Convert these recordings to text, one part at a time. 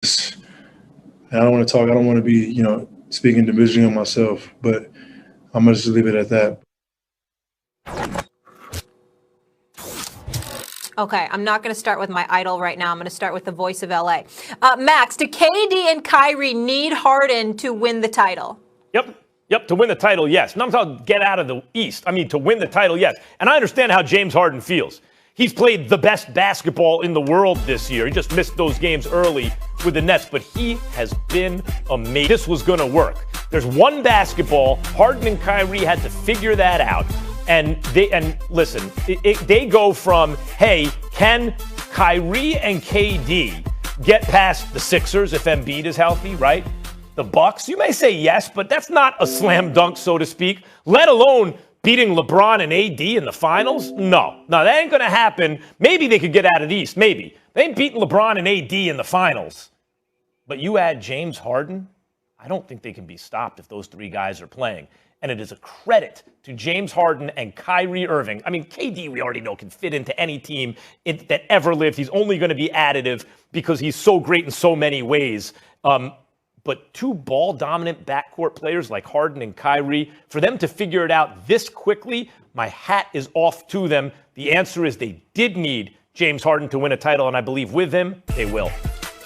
I don't want to talk. I don't want to be, speaking division of myself, but I'm going to just leave it at that. Okay, I'm not going to start with my idol right now. I'm going to start with the voice of LA. Max, do KD and Kyrie need Harden to win the title? Yep, to win the title, yes. Not to get out of the East. I mean, to win the title, yes. And I understand how James Harden feels. He's played the best basketball in the world this year. He just missed those games early with the Nets, but he has been amazing. This was going to work. There's one basketball. Harden and Kyrie had to figure that out. And listen, they go from, hey, can Kyrie and KD get past the Sixers if Embiid is healthy, right? The Bucks, you may say yes, but that's not a slam dunk, so to speak, let alone beating LeBron and AD in the finals? No, that ain't going to happen. Maybe they could get out of the East, maybe. They ain't beating LeBron and AD in the finals. But you add James Harden, I don't think they can be stopped if those three guys are playing. And it is a credit to James Harden and Kyrie Irving. I mean, KD, we already know, can fit into any team that ever lived. He's only going to be additive because he's so great in so many ways. But two ball-dominant backcourt players like Harden and Kyrie, for them to figure it out this quickly, my hat is off to them. The answer is they did need James Harden to win a title, and I believe with him, they will.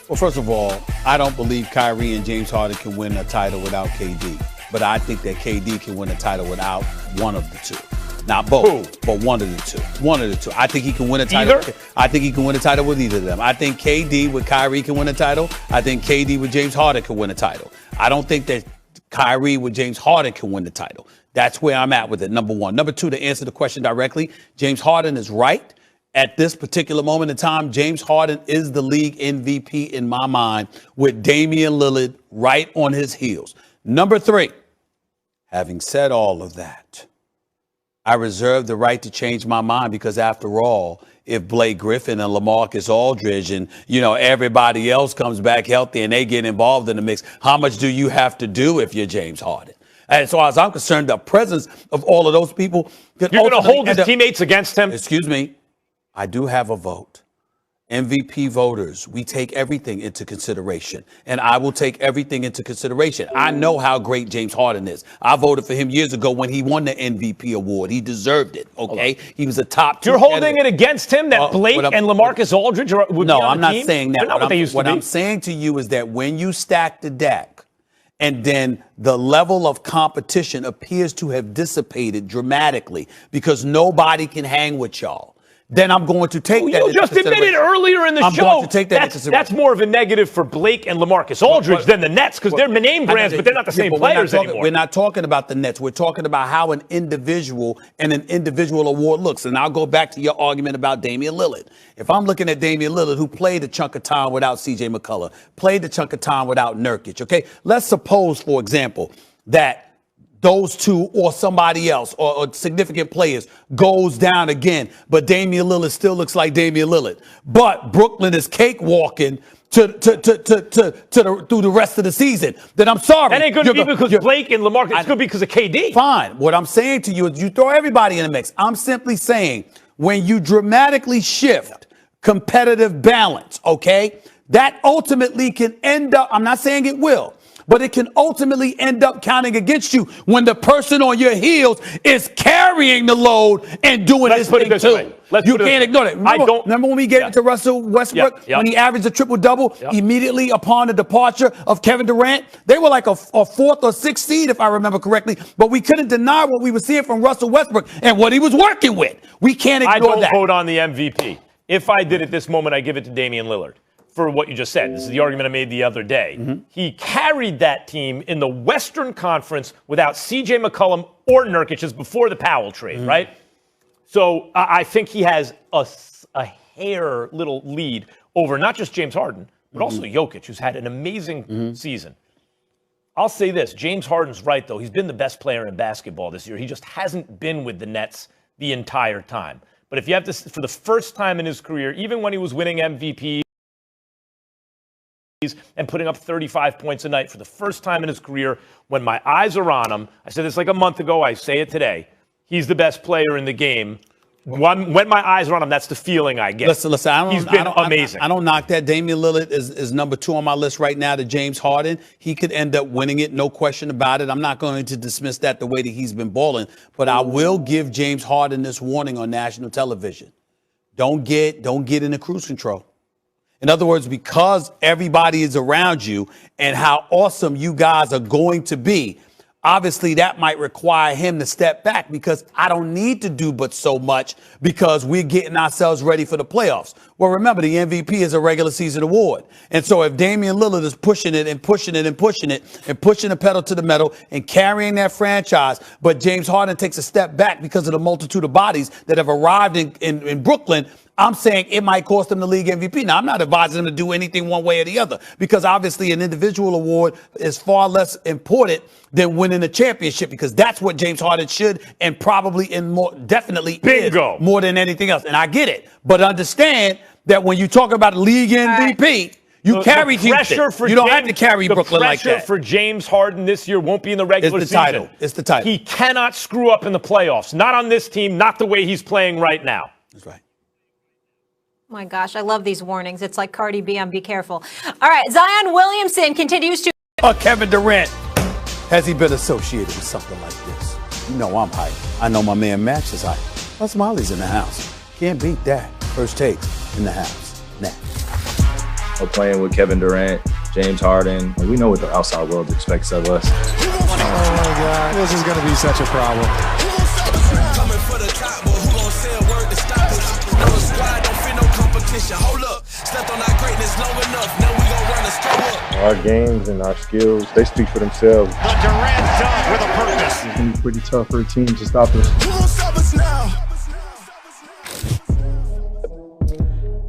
Well, first of all, I don't believe Kyrie and James Harden can win a title without KD. But I think that KD can win a title without one of the two. Not both, but one of the two. One of the two. I think he can win a title. Either? I think he can win a title with either of them. I think KD with Kyrie can win a title. I think KD with James Harden can win a title. I don't think that Kyrie with James Harden can win the title. That's where I'm at with it, number one. Number two, to answer the question directly, James Harden is right. At this particular moment in time, James Harden is the league MVP in my mind, with Damian Lillard right on his heels. Number three, having said all of that, I reserve the right to change my mind because, after all, if Blake Griffin and LaMarcus Aldridge and, everybody else comes back healthy and they get involved in the mix, how much do you have to do if you're James Harden? And so, as I'm concerned, the presence of all of those people could You're going to hold his teammates against him? Excuse me. I do have a vote. MVP voters, we take everything into consideration, and I will take everything into consideration. I know how great James Harden is. I voted for him years ago when he won the MVP award. He deserved it, okay? He was a top two. You're holding it against him that Blake and LaMarcus Aldridge would be on the team? No, I'm not saying that. They're not what they used to be. What I'm saying to you is that when you stack the deck and then the level of competition appears to have dissipated dramatically because nobody can hang with y'all, then I'm going to take that. You just admitted earlier in the show going to take that that's more of a negative for Blake and LaMarcus Aldridge than the Nets because they're name brands, but they're not the same players anymore. We're not talking about the Nets. We're talking about how an individual and an individual award looks. And I'll go back to your argument about Damian Lillard. If I'm looking at Damian Lillard, who played a chunk of time without C.J. McCullough, played a chunk of time without Nurkic, okay? Let's suppose, for example, that those two or somebody else or significant players goes down again, but Damian Lillard still looks like Damian Lillard. But Brooklyn is cakewalking through the rest of the season. Then I'm sorry. That ain't going to be because Blake and LaMarcus. It's going to be because of KD. Fine. What I'm saying to you is you throw everybody in the mix. I'm simply saying when you dramatically shift competitive balance, okay, that ultimately can end up, I'm not saying it will, but it can ultimately end up counting against you when the person on your heels is carrying the load and doing his thing too. You can't ignore that. Remember when we gave it to Russell Westbrook when he averaged a triple-double immediately upon the departure of Kevin Durant? They were like a fourth or sixth seed, if I remember correctly, but we couldn't deny what we were seeing from Russell Westbrook and what he was working with. We can't ignore that. I don't vote on the MVP. If I did at this moment, I give it to Damian Lillard. For what you just said. This is the argument I made the other day. Mm-hmm. He carried that team in the Western Conference without C.J. McCollum or Nurkic just before the Powell trade, right? So I think he has a hair little lead over not just James Harden, but also Jokic, who's had an amazing season. I'll say this. James Harden's right, though. He's been the best player in basketball this year. He just hasn't been with the Nets the entire time. But if you have to, for the first time in his career, even when he was winning MVP, and putting up 35 points a night for the first time in his career, when my eyes are on him, I said this like a month ago, I say it today, he's the best player in the game When my eyes are on him, that's the feeling I get. Listen, He's been amazing. I don't knock that. Damian Lillard is number 2 on my list right now to James Harden. He could end up winning it, no question about it. I'm not going to dismiss that the way that he's been balling, but I will give James Harden this warning on national television. Don't get into cruise control. In other words, because everybody is around you and how awesome you guys are going to be, obviously, that might require him to step back because I don't need to do but so much because we're getting ourselves ready for the playoffs. Well, remember, the MVP is a regular season award. And so if Damian Lillard is pushing it and pushing it and pushing it and pushing the pedal to the metal and carrying that franchise, but James Harden takes a step back because of the multitude of bodies that have arrived in Brooklyn, I'm saying it might cost him the league MVP. Now, I'm not advising him to do anything one way or the other because obviously an individual award is far less important than winning a championship because that's what James Harden should and probably definitely Bingo. is more than anything else. And I get it. But understand that when you talk about a league MVP, you carry Houston. You don't have to carry Brooklyn like that. The pressure for James Harden this year won't be in the regular season. Title. It's the title. He cannot screw up in the playoffs. Not on this team, not the way he's playing right now. That's right. My gosh, I love these warnings. It's like Cardi B on Be Careful. All right, Zion Williamson continues to... Kevin Durant. Has he been associated with something like this? You know I'm hype. I know my man Max is hype. Plus Molly's in the house. Can't beat that. First takes in the house. Next. We're playing with Kevin Durant, James Harden. We know what the outside world expects of us. Oh my God, this is going to be such a problem. Coming for the top, but who gon' say a word to stop us? No squad, don't feel no competition. Hold up, slept on our greatness long enough. Now we gon' run a stroll up. Our games and our skills, they speak for themselves. The Durant dunk with a purpose. It's going to be pretty tough for a team to stop us. Who gon' stop us now?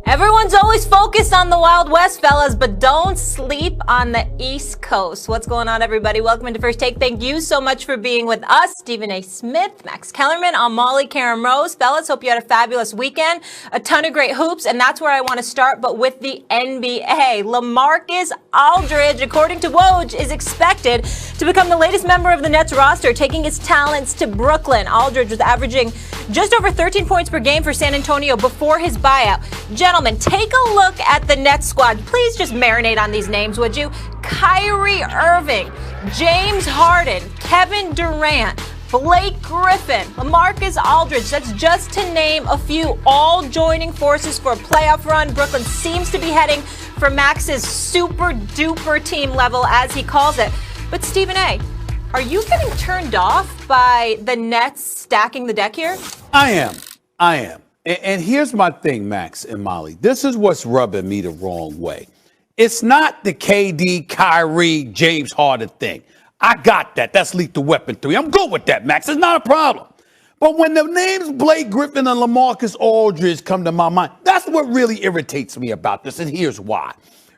Everyone's always focused on the Wild West, fellas, but don't sleep on the East Coast. What's going on, everybody? Welcome into First Take. Thank you so much for being with us. Stephen A. Smith, Max Kellerman, I'm Molly Karen Rose. Fellas, hope you had a fabulous weekend. A ton of great hoops, and that's where I want to start, but with the NBA. LaMarcus Aldridge, according to Woj, is expected to become the latest member of the Nets roster, taking his talents to Brooklyn. Aldridge was averaging just over 13 points per game for San Antonio before his buyout. Gentlemen, take a look at the Nets squad. Please just marinate on these names, would you? Kyrie Irving, James Harden, Kevin Durant, Blake Griffin, LaMarcus Aldridge. That's just to name a few, all joining forces for a playoff run. Brooklyn seems to be heading for Max's super duper team level, as he calls it. But Stephen A., are you getting turned off by the Nets stacking the deck here? I am. And here's my thing, Max and Molly. This is what's rubbing me the wrong way. It's not the KD, Kyrie, James Harden thing. I got that. That's Lethal Weapon 3. I'm good with that, Max. It's not a problem. But when the names Blake Griffin and LaMarcus Aldridge come to my mind, that's what really irritates me about this. And here's why.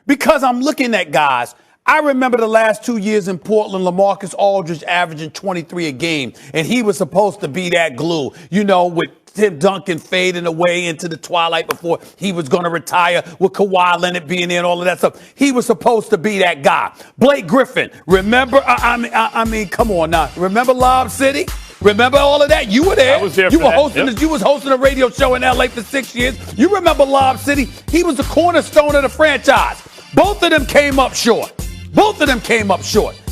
Because I'm looking at guys. I remember the last 2 years in Portland, LaMarcus Aldridge averaging 23 a game, and he was supposed to be that glue, with Tim Duncan fading away into the twilight before he was going to retire, with Kawhi Leonard being there and all of that stuff. He was supposed to be that guy. Blake Griffin, remember? I mean, come on now. Remember Lob City? Remember all of that? You were there. I was there. You were hosting. Yep. You was hosting a radio show in LA for 6 years. You remember Lob City? He was the cornerstone of the franchise. Both of them came up short.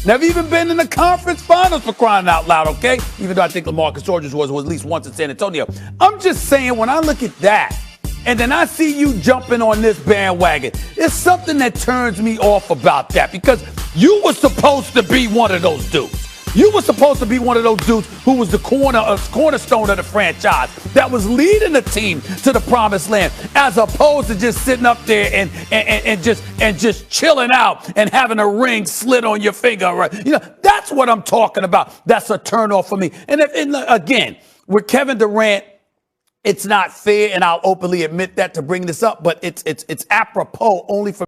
Never even been in the conference finals, for crying out loud, okay? Even though I think LaMarcus Aldridge was at least once in San Antonio. I'm just saying, when I look at that, and then I see you jumping on this bandwagon, it's something that turns me off about that, because you were supposed to be one of those dudes. You were supposed to be one of those dudes who was the cornerstone of the franchise that was leading the team to the promised land, as opposed to just sitting up there and just chilling out and having a ring slid on your finger. Right? That's what I'm talking about. That's a turnoff for me. And again, with Kevin Durant, it's not fair, and I'll openly admit that to bring this up, but it's apropos only for